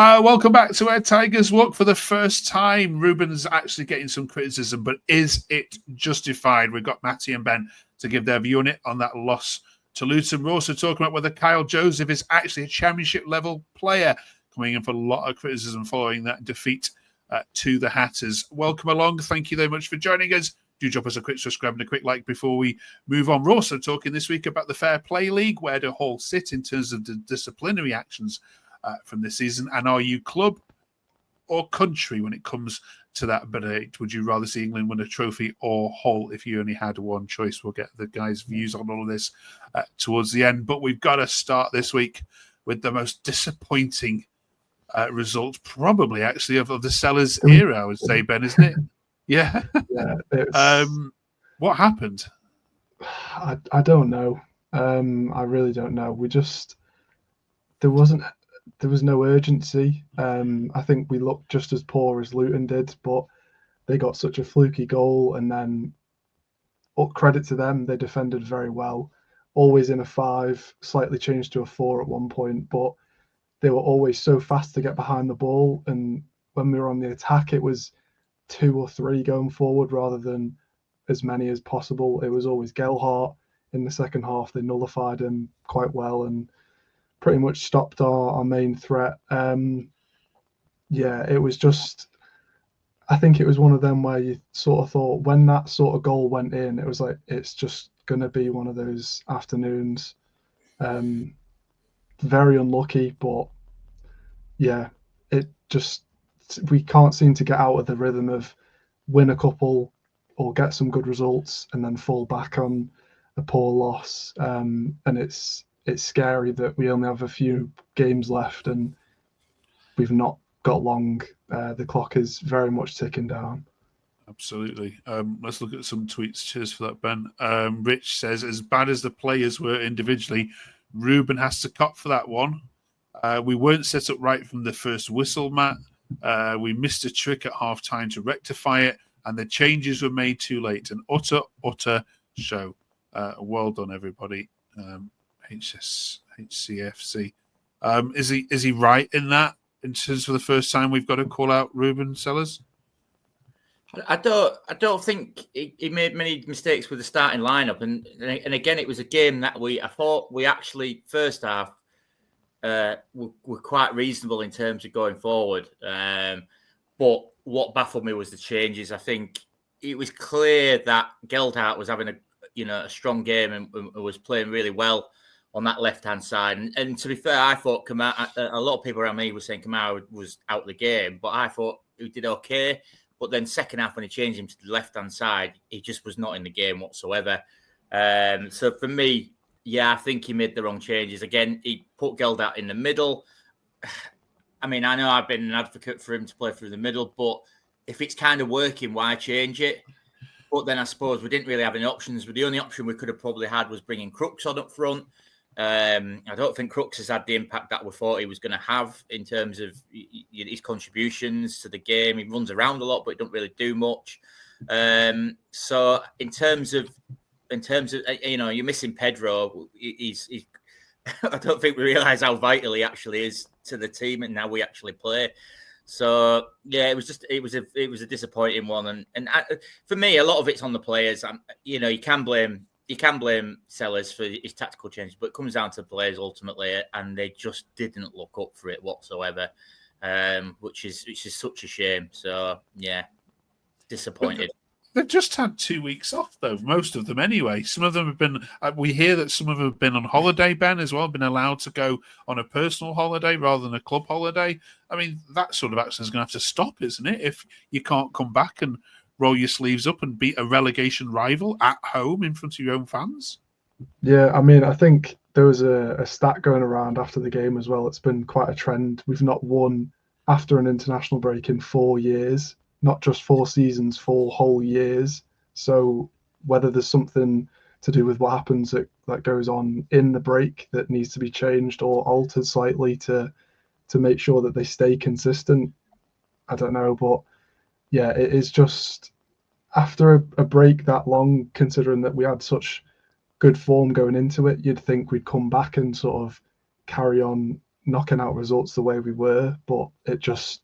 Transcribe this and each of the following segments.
Welcome back to Where Tigers Walk. For the first time, Ruben's actually getting some criticism, but is it justified? We've got Matty and Ben to give their view on it on that loss to Luton. We're also talking about whether Kyle Joseph is actually a championship-level player, coming in for a lot of criticism following that defeat to the Hatters. Welcome along. Thank you very much for joining us. Do drop us a quick subscribe and a quick like before we move on. We're also talking this week about the Fair Play League. Where do Hull sit in terms of the disciplinary actions from this season? And are you club or country when it comes to that debate? Would you rather see England win a trophy or Hull if you only had one choice? We'll get the guys' views on all of this towards the end. But we've got to start this week with the most disappointing result, probably actually of the Sellers era, I would say, Ben, isn't it? Yeah. What happened? I don't know. I really don't know. There was no urgency. I think we looked just as poor as Luton did, but they got such a fluky goal, and then credit to them, they defended very well. Always in a 5, slightly changed to a 4 at one point, but they were always so fast to get behind the ball, and when we were on the attack, it was 2 or 3 going forward rather than as many as possible. It was always Gelhardt. In the second half, they nullified him quite well and pretty much stopped our main threat. It was just, I think it was one of them where you sort of thought when that sort of goal went in, it was like, it's just going to be one of those afternoons. Very unlucky, but yeah, we can't seem to get out of the rhythm of win a couple or get some good results and then fall back on a poor loss. And it's scary that we only have a few games left and we've not got long. The clock is very much ticking down. Absolutely. Let's look at some tweets. Cheers for that, Ben. Rich says, as bad as the players were individually, Ruben has to cop for that one. We weren't set up right from the first whistle, Matt. We missed a trick at half-time to rectify it, and the changes were made too late. An utter show. Well done, everybody. HCFC. Is he right in that? In terms of the first time we've got to call out Ruben Sellers? I don't think he made many mistakes with the starting lineup, and again, it was a game that I thought we actually first half were quite reasonable in terms of going forward. But what baffled me was the changes. I think it was clear that Gelhardt was having a strong game and was playing really well on that left-hand side. And to be fair, I thought Kamara, a lot of people around me were saying Kamara was out of the game, but I thought he did okay. But then second half, when he changed him to the left-hand side, he just was not in the game whatsoever. So for me, I think he made the wrong changes. Again, he put Gelhardt in the middle. I mean, I know I've been an advocate for him to play through the middle, but if it's kind of working, why change it? But then I suppose we didn't really have any options. But the only option we could have probably had was bringing Crooks on up front. I don't think Crooks has had the impact that we thought he was going to have in terms of his contributions to the game. He runs around a lot, but he don't really do much. So in terms of you're missing Pedro. He's I don't think we realise how vital he actually is to the team and now we actually play. So it was a disappointing one, and for me, a lot of it's on the players. You can blame Sellers for his tactical changes, but it comes down to the players ultimately, and they just didn't look up for it whatsoever, which is such a shame. So disappointed. They've just had 2 weeks off, though, most of them anyway. Some of them have been, we hear that some of them have been on holiday, Ben, as well, been allowed to go on a personal holiday rather than a club holiday. I mean, that sort of action is going to have to stop, isn't it? If you can't come back and roll your sleeves up and beat a relegation rival at home in front of your own fans. Yeah, I mean, I think there was a stat going around after the game as well. It's been quite a trend. We've not won after an international break in 4 years. Not just 4 seasons, 4 whole years. So whether there's something to do with what happens that goes on in the break that needs to be changed or altered slightly to make sure that they stay consistent, I don't know. But it is just after a break that long, considering that we had such good form going into it, you'd think we'd come back and sort of carry on knocking out results the way we were, but it just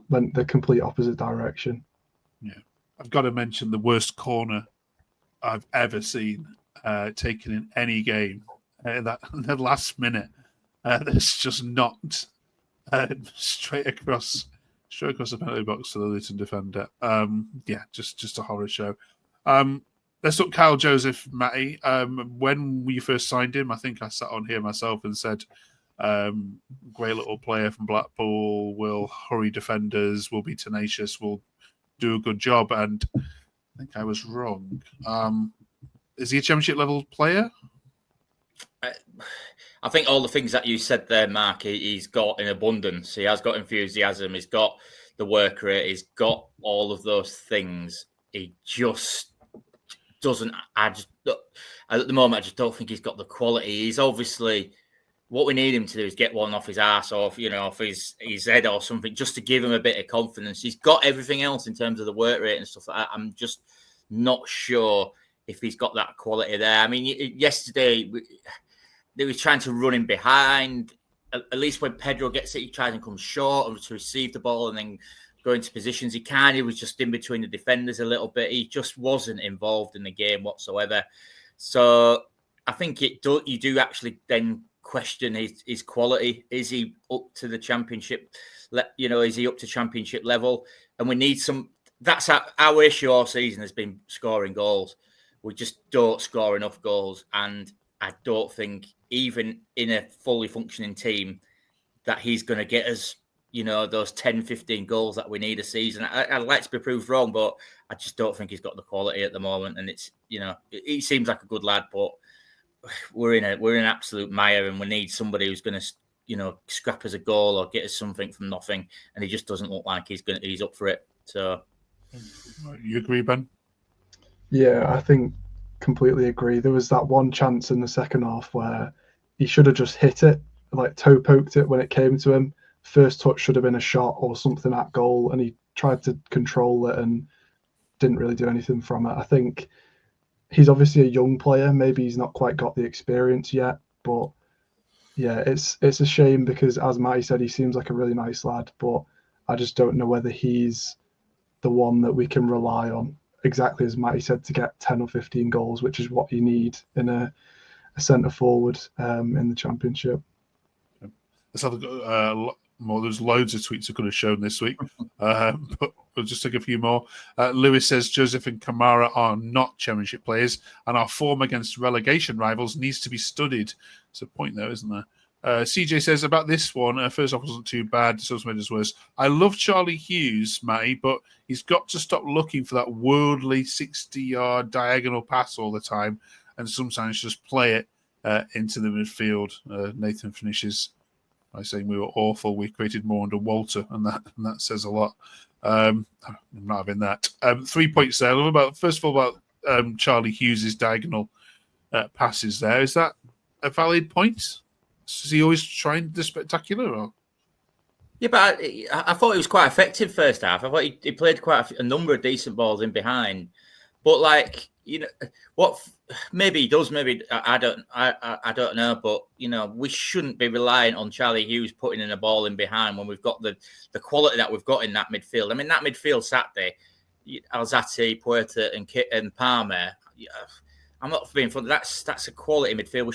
went the complete opposite direction. Yeah, I've got to mention the worst corner I've ever seen taken in any game. That in the last minute, that's just knocked straight across the penalty box to the Luton defender. Yeah, just a horror show. Let's look Kyle Joseph, Matty. When we first signed him, I think I sat on here myself and said, great little player from Blackpool, will hurry defenders, will be tenacious, will do a good job. And I think I was wrong. Is he a championship level player? I think all the things that you said there, Mark, he's got in abundance. He has got enthusiasm. He's got the work rate. He's got all of those things. He just doesn't. At the moment, I just don't think he's got the quality. He's obviously, what we need him to do is get one off his ass, or off his head or something, just to give him a bit of confidence. He's got everything else in terms of the work rate and stuff like that. I'm just not sure if he's got that quality there. I mean, yesterday they were trying to run him behind. At least when Pedro gets it, he tries and comes short to receive the ball and then go into positions. He was just in between the defenders a little bit. He just wasn't involved in the game whatsoever. So I think you do actually then question his quality. Is he up to the championship? Is he up to championship level? And we need some. That's our issue all season has been scoring goals. We just don't score enough goals, and I don't think even in a fully functioning team that he's going to get us, those 10, 15 goals that we need a season. I'd like to be proved wrong, but I just don't think he's got the quality at the moment. And it's, he seems like a good lad, but we're in an absolute mire, and we need somebody who's going to, scrap us a goal or get us something from nothing. And he just doesn't look like he's up for it. So, you agree, Ben? Yeah, I think completely agree. There was that one chance in the second half where he should have just hit it, like toe poked it when it came to him. First touch should have been a shot or something at goal, and he tried to control it and didn't really do anything from it. I think he's obviously a young player. Maybe he's not quite got the experience yet, but yeah, it's a shame because, as Matty said, he seems like a really nice lad, but I just don't know whether he's the one that we can rely on, exactly as Matty said, to get 10 or 15 goals, which is what you need in a centre forward in the Championship. Let's have more. There's loads of tweets I could have shown this week, but we'll just take a few more. Lewis says Joseph and Kamara are not Championship players, and our form against relegation rivals needs to be studied. It's a point there, isn't there? CJ says about this one, first off, wasn't too bad. It's made us worse. I love Charlie Hughes, Matty, but he's got to stop looking for that worldly 60-yard diagonal pass all the time, and sometimes just play it into the midfield. Nathan finishes by saying we were awful. We created more under Walter, and that says a lot. I'm not having that. 3 points there. First of all, about Charlie Hughes' diagonal passes there. Is that a valid point? Is he always trying the spectacular? Or? Yeah, but I thought he was quite effective first half. I thought he played quite a number of decent balls in behind. But what maybe he does, maybe I don't know. But we shouldn't be relying on Charlie Hughes putting in a ball in behind when we've got the quality that we've got in that midfield. I mean, that midfield Saturday, Alzate, Puerta, and Palmer. I'm not being funny. That's a quality midfield.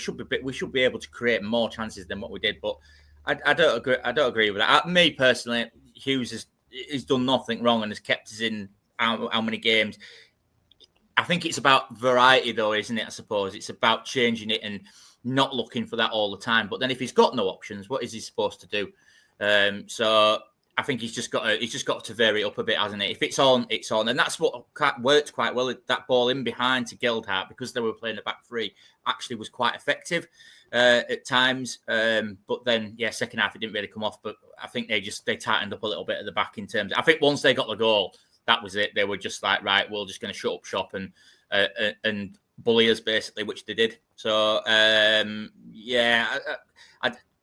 We should be able to create more chances than what we did. But I don't agree. I don't agree with that. Me personally, Hughes has done nothing wrong and has kept us in how many games. I think it's about variety, though, isn't it? I suppose it's about changing it and not looking for that all the time. But then, if he's got no options, what is he supposed to do? So I think he's just got to vary it up a bit, hasn't it? If it's on, it's on, and that's what worked quite well. That ball in behind to Geldhart, because they were playing the back three, actually was quite effective at times. But then, second half it didn't really come off. But I think they tightened up a little bit at the back in terms. I think once they got the goal, that was it. They were just like, right, we're just going to shut up shop and bully us, basically, which they did. So I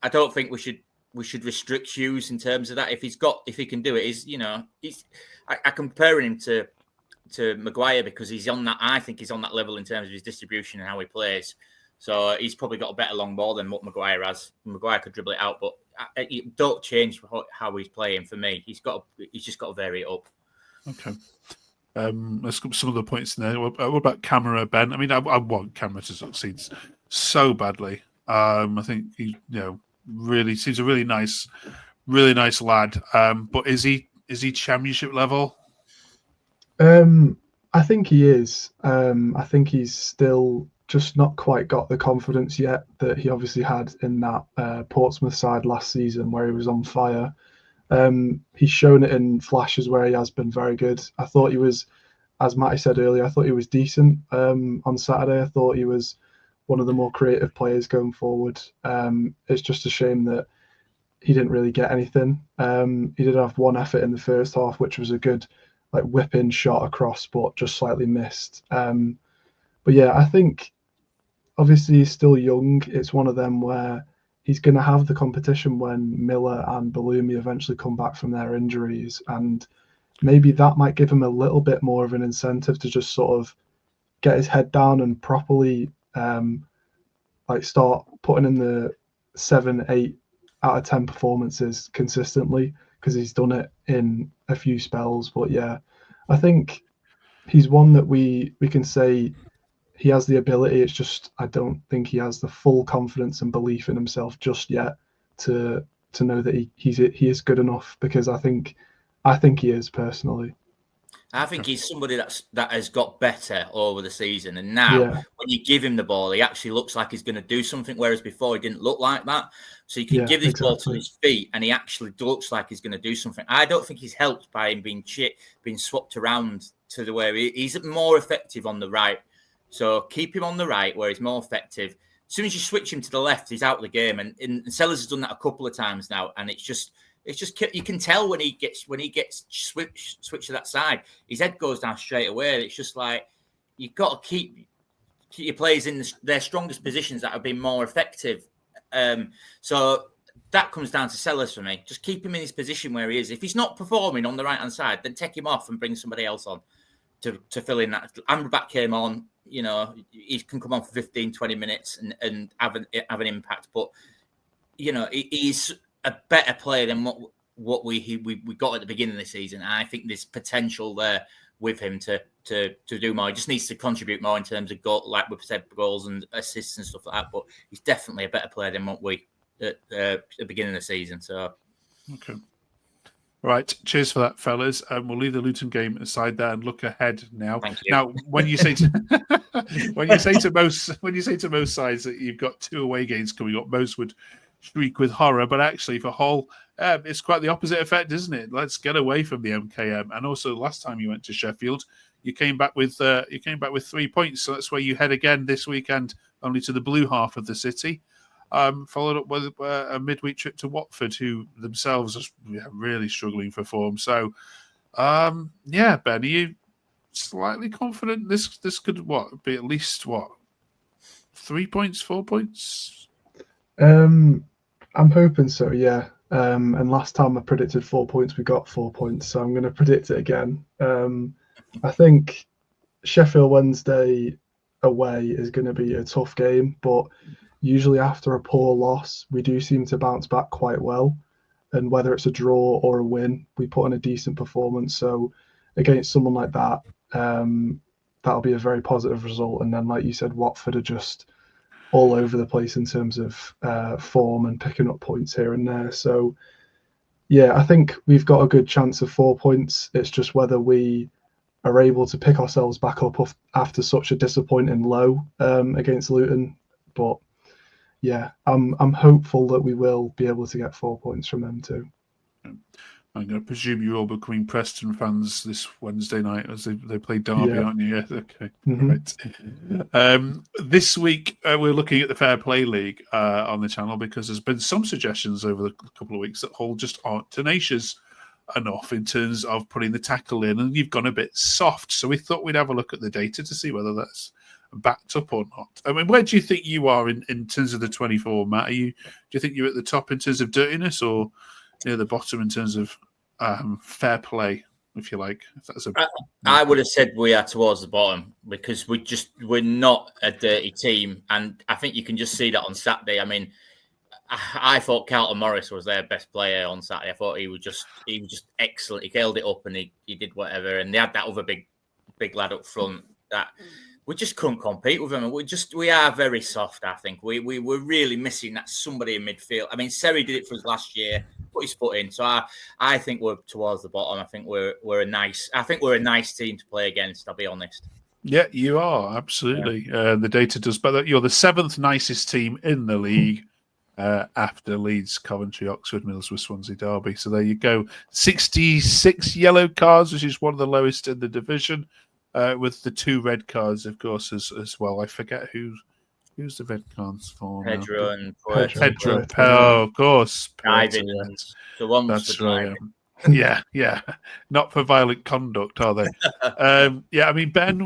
don't think we should restrict Hughes in terms of that. If he can do it, I compare him to Maguire because he's on that. I think he's on that level in terms of his distribution and how he plays. So he's probably got a better long ball than what Maguire has. Maguire could dribble it out, but don't change how he's playing for me. He's just got to vary it up. Okay. Let's go some of the points in there. What about Kamara, Ben? I mean, I want Kamara to succeed so badly. I think he, really seems a really nice lad. But is he championship level? I think he is. I think he's still just not quite got the confidence yet that he obviously had in that Portsmouth side last season where he was on fire. He's shown it in flashes where he has been very good. I thought he was, as Matty said earlier, I thought he was decent on Saturday. I thought he was one of the more creative players going forward. It's just a shame that he didn't really get anything. He did have one effort in the first half, which was a good whip-in shot across, but just slightly missed. But yeah, I think obviously he's still young. It's one of them where he's going to have the competition when Miller and Bellumi eventually come back from their injuries, and maybe that might give him a little bit more of an incentive to just sort of get his head down and properly start putting in the 7, 8 out of 10 performances consistently, because he's done it in a few spells. But yeah, I think he's one that we can say he has the ability. It's just I don't think he has the full confidence and belief in himself just yet to know that he is good enough, because I think he is personally. I think he's somebody that has got better over the season, and now when you give him the ball, he actually looks like he's going to do something, whereas before he didn't look like that. So you can give this ball to his feet, and he actually looks like he's going to do something. I don't think he's helped by him being swapped around to the where he's more effective on the right. So keep him on the right where he's more effective. As soon as you switch him to the left, he's out of the game, and Sellers has done that a couple of times now, and it's just you can tell when he gets switched to that side, his head goes down straight away. It's just like you've got to keep your players in their strongest positions that have been more effective. So that comes down to Sellers for me. Just keep him in his position where he is. If he's not performing on the right hand side, then take him off and bring somebody else on to fill in that. Amrabat came on. He can come on for 15, 20 minutes and have an impact. But he's a better player than what we got at the beginning of the season. And I think there's potential there with him to do more. He just needs to contribute more in terms of we've said, goals and assists and stuff like that. But he's definitely a better player than what we at the beginning of the season. So, okay. Right, cheers for that, fellas. We'll leave the Luton game aside there and look ahead now. Thank you. Now, when you say to most sides that you've got 2 away games coming up, most would shriek with horror. But actually, for Hull, it's quite the opposite effect, isn't it? Let's get away from the MKM. And also, last time you went to Sheffield, you came back with 3 points. So that's where you head again this weekend, only to the blue half of the city. Followed up with a midweek trip to Watford, who themselves are really struggling for form. So, Ben, are you slightly confident this could be at least 3 points, 4 points? I'm hoping so, yeah. And last time I predicted 4 points, we got 4 points, so I'm going to predict it again. I think Sheffield Wednesday away is going to be a tough game, but usually after a poor loss, we do seem to bounce back quite well. And whether it's a draw or a win, we put in a decent performance. So against someone like that, that'll be a very positive result. And then, like you said, Watford are just all over the place in terms of form and picking up points here and there. So, yeah, I think we've got a good chance of 4 points. It's just whether we are able to pick ourselves back up after such a disappointing low against Luton. But yeah, I'm hopeful that we will be able to get 4 points from them too. I'm going to presume you're all becoming Preston fans this Wednesday night as they play Derby, aren't you? Yeah, okay. Mm-hmm. Right. This week, we're looking at the Fair Play League on the channel because there's been some suggestions over the couple of weeks that Hull just aren't tenacious enough in terms of putting the tackle in, and you've gone a bit soft. So we thought we'd have a look at the data to see whether that's backed up or not. I mean, where do you think you are in terms of the 24, Matt? Do you think you're at the top in terms of dirtiness or near the bottom in terms of fair play, if you like? If that's I would have said we are towards the bottom because we're not a dirty team, and I think you can just see that on Saturday. I mean, I thought Carlton Morris was their best player on Saturday. I thought he was just excellent. He held it up and he did whatever. And they had that other big lad up front that we just couldn't compete with him. We are very soft. I think we were really missing that somebody in midfield. I mean, Seri did it for us last year, put his foot in. So I think we're towards the bottom. I think we're a nice team to play against. I'll be honest. Yeah, you are absolutely. Yeah. The data does, but you're the 7th nicest team in the league. After Leeds, Coventry, Oxford, Middlesbrough, Swansea, Derby. So there you go. 66 yellow cards, which is one of the lowest in the division, with the 2 red cards, of course, as well. I forget who's the red cards for. Pedro and Pedro. Oh, of course. Diving. The ones that's for right. Yeah. Not for violent conduct, are they? I mean, Ben,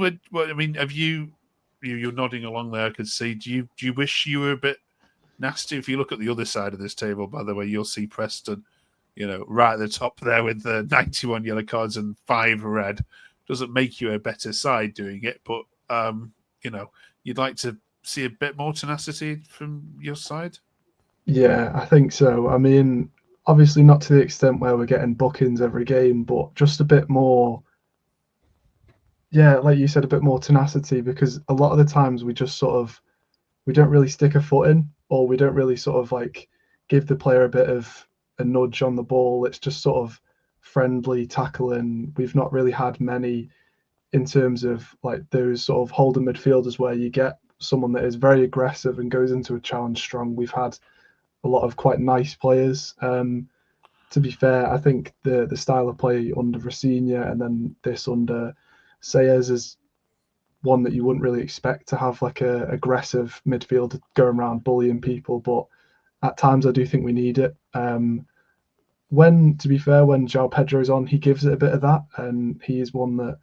have you're nodding along there, I could see. Do you wish you were a bit nasty? If you look at the other side of this table, by the way, you'll see Preston, right at the top there with the 91 yellow cards and 5 red. Doesn't make you a better side doing it, but you'd like to see a bit more tenacity from your side. Yeah, I think so. I mean, obviously not to the extent where we're getting bookings every game, but just a bit more. Yeah, like you said, a bit more tenacity, because a lot of the times we just we don't really stick a foot in, or we don't really give the player a bit of a nudge on the ball. It's just friendly tackling. We've not really had many in terms of those holding midfielders where you get someone that is very aggressive and goes into a challenge strong. We've had a lot of quite nice players. To be fair, I think the style of play under Rossinha and then this under Sayers is one that you wouldn't really expect to have a aggressive midfielder going around bullying people, but at times I do think we need it. When João Pedro's on, he gives it a bit of that, and he is one that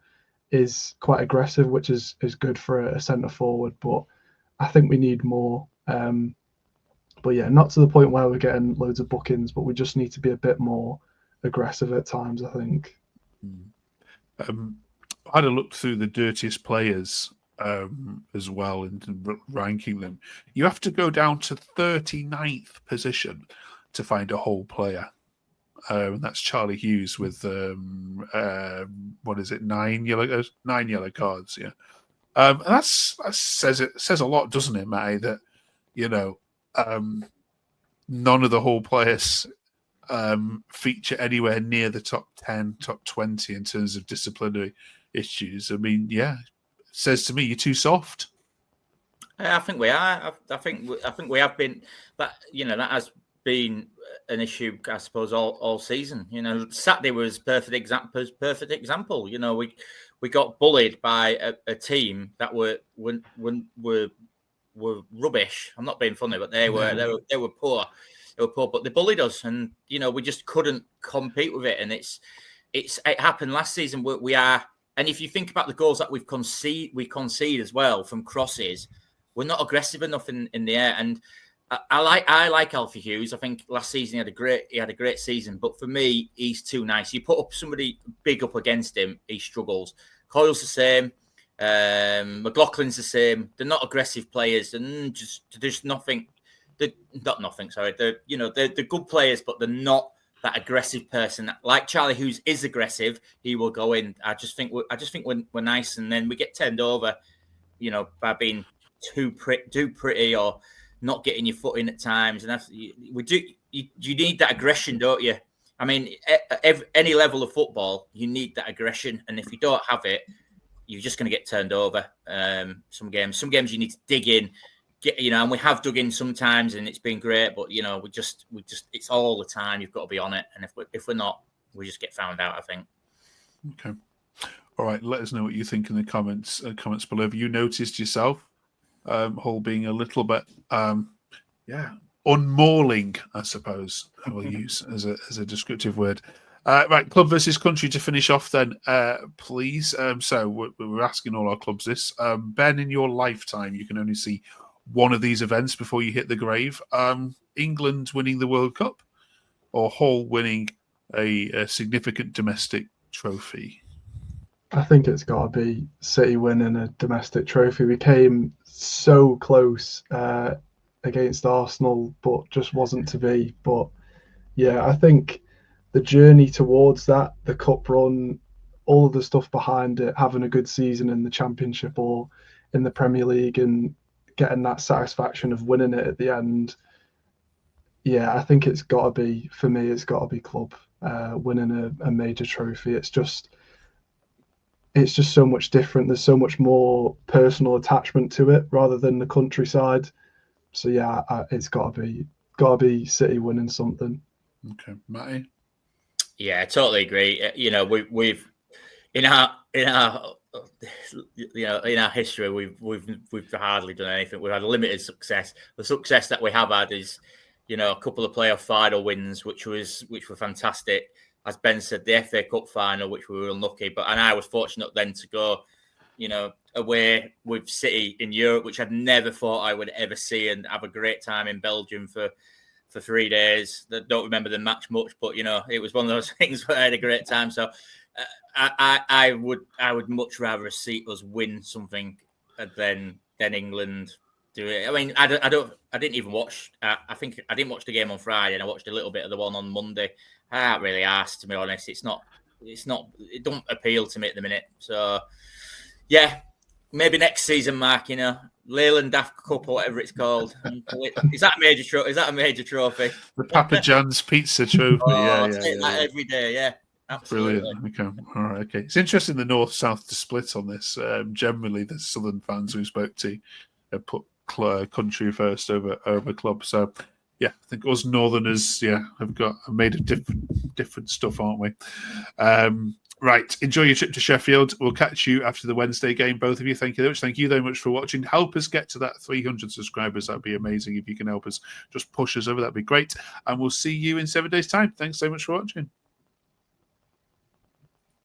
is quite aggressive, which is good for a centre forward, but I think we need more. But yeah, not to the point where we're getting loads of bookings, but we just need to be a bit more aggressive at times, I think. I had a look through the dirtiest players as well and ranking them. You have to go down to 39th position to find a whole player. And that's Charlie Hughes with 9 yellow cards. Yeah, and that says a lot, doesn't it, Matty? That none of the whole players feature anywhere near the top 10, top 20 in terms of disciplinary issues. I mean, it says to me you're too soft. I think we are. I think we have been. That that has been an issue, I suppose, all season. Saturday was perfect example. We got bullied by a team that were rubbish. I'm not being funny, but they were poor. They were poor, but they bullied us, and we just couldn't compete with it. And it happened last season. We are, and if you think about the goals that we concede as well from crosses, we're not aggressive enough in the air. And I like Alfie Hughes. I think last season he had a great season, but for me, he's too nice. You put up somebody big up against him, he struggles. Coyle's the same. McLaughlin's the same. They're not aggressive players, and there's nothing. They're not nothing. Sorry, they're good players, but they're not that aggressive person. Like Charlie Hughes is aggressive. He will go in. I just think we're nice, and then we get turned over. By being too pretty or not getting your foot in at times, and we do. You need that aggression, don't you? I mean, any level of football, you need that aggression, and if you don't have it, you're just going to get turned over. Some games you need to dig in, and we have dug in sometimes, and it's been great. But we just it's all the time. You've got to be on it, and if we're not, we just get found out, I think. Okay, all right. Let us know what you think in the comments below. Have you noticed yourself, Hull being a little bit, unmooling, I suppose I will use as a descriptive word. Right, club versus country to finish off then, please. So we're asking all our clubs this. Ben, in your lifetime, you can only see one of these events before you hit the grave. England winning the World Cup or Hull winning a significant domestic trophy? I think it's got to be City winning a domestic trophy. We came so close against Arsenal, but just wasn't to be. But yeah, I think the journey towards that, the cup run, all of the stuff behind it, having a good season in the Championship or in the Premier League and getting that satisfaction of winning it at the end. Yeah, I think it's got to be, for me, it's got to be club winning a major trophy. It's just so much different. There's so much more personal attachment to it rather than the countryside. So yeah, it's got to be City winning something. Okay, Matty. Yeah, I totally agree. You know, we've in our history, we've hardly done anything. We've had limited success. The success that we have had is, you know, a couple of playoff final wins, which were fantastic. As Ben said, the FA Cup final, which we were unlucky, and I was fortunate then to go, you know, away with City in Europe, which I'd never thought I would ever see, and have a great time in Belgium for 3 days. I don't remember the match much, but you know, it was one of those things where I had a great time. So I would much rather see us win something than England do it. I mean, I didn't even watch. I think I didn't watch the game on Friday, and I watched a little bit of the one on Monday. I can't really ask, to be honest. It don't appeal to me at the minute. So yeah, maybe next season, Mark. You know, Leyland Daft Cup or whatever it's called. Is that a major trophy? Is that a major trophy? The Papa John's Pizza Trophy. I'll take that every day. Yeah. Absolutely. Brilliant. Okay. All right. Okay. It's interesting the North-South to split on this. Generally, the Southern fans we spoke to put country first over club. So, yeah, I think us Northerners, have made a different stuff, aren't we? Right. Enjoy your trip to Sheffield. We'll catch you after the Wednesday game, both of you. Thank you very much. Thank you very much for watching. Help us get to that 300 subscribers. That'd be amazing if you can help us. Just push us over. That'd be great. And we'll see you in 7 days' time. Thanks so much for watching.